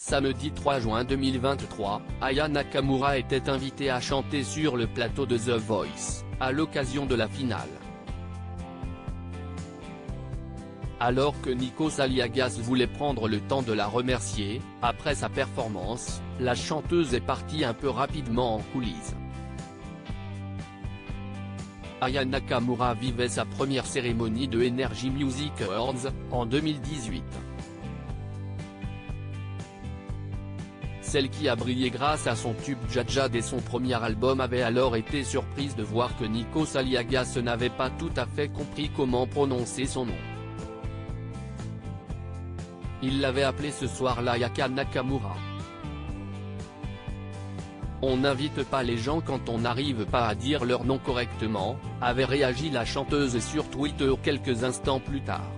Samedi 3 juin 2023, Aya Nakamura était invitée à chanter sur le plateau de The Voice, à l'occasion de la finale. Alors que Nikos Aliagas voulait prendre le temps de la remercier, après sa performance, la chanteuse est partie un peu rapidement en coulisses. Aya Nakamura vivait sa première cérémonie de Energy Music Awards, en 2018. Celle qui a brillé grâce à son tube Jaja dès son premier album avait alors été surprise de voir que Nikos Aliagas n'avait pas tout à fait compris comment prononcer son nom. Il l'avait appelé ce soir-là Aya Nakamura. On n'invite pas les gens quand on n'arrive pas à dire leur nom correctement, avait réagi la chanteuse sur Twitter quelques instants plus tard.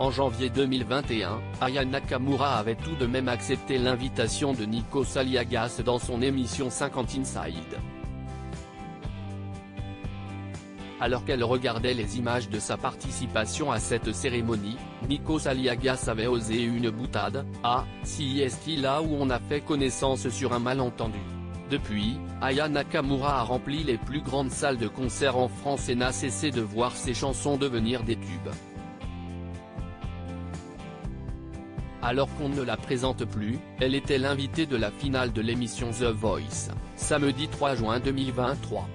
En janvier 2021, Aya Nakamura avait tout de même accepté l'invitation de Nikos Aliagas dans son émission 50 Inside. Alors qu'elle regardait les images de sa participation à cette cérémonie, Nikos Aliagas avait osé une boutade, « Ah, si est-il là où on a fait connaissance sur un malentendu ». Depuis, Aya Nakamura a rempli les plus grandes salles de concert en France et n'a cessé de voir ses chansons devenir des tubes. Alors qu'on ne la présente plus, elle était l'invitée de la finale de l'émission The Voice, samedi 3 juin 2023.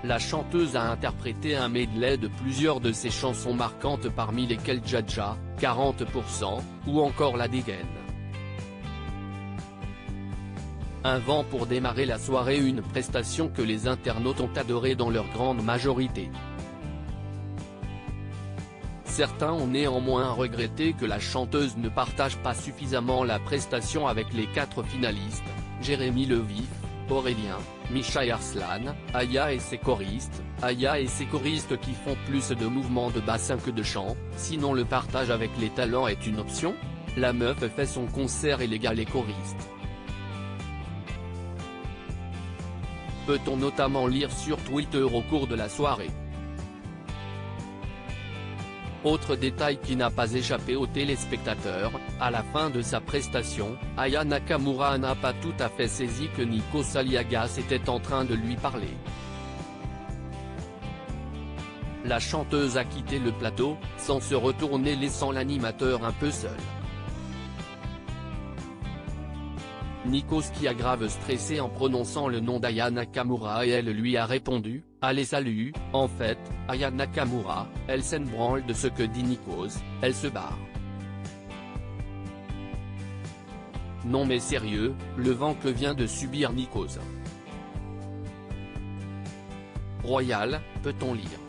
La chanteuse a interprété un medley de plusieurs de ses chansons marquantes parmi lesquelles Jaja, 40%, ou encore La Dégaine. Un vent pour démarrer la soirée, une prestation que les internautes ont adorée dans leur grande majorité. Certains ont néanmoins regretté que la chanteuse ne partage pas suffisamment la prestation avec les 4 finalistes, Jérémy Levif, Aurélien, Micha Arslan, Aya et ses choristes qui font plus de mouvements de bassin que de chant, sinon le partage avec les talents est une option. La meuf fait son concert et les gars les choristes. Peut-on notamment lire sur Twitter au cours de la soirée. Autre détail qui n'a pas échappé aux téléspectateurs, à la fin de sa prestation, Aya Nakamura n'a pas tout à fait saisi que Nikos Aliagas était en train de lui parler. La chanteuse a quitté le plateau, sans se retourner, laissant l'animateur un peu seul. Nikos qui a grave stressé en prononçant le nom d'Aya Nakamura et elle lui a répondu « Allez salut », en fait, Aya Nakamura, elle s'en branle de ce que dit Nikos, elle se barre. Non mais sérieux, le vent que vient de subir Nikos. Royal, peut-on lire.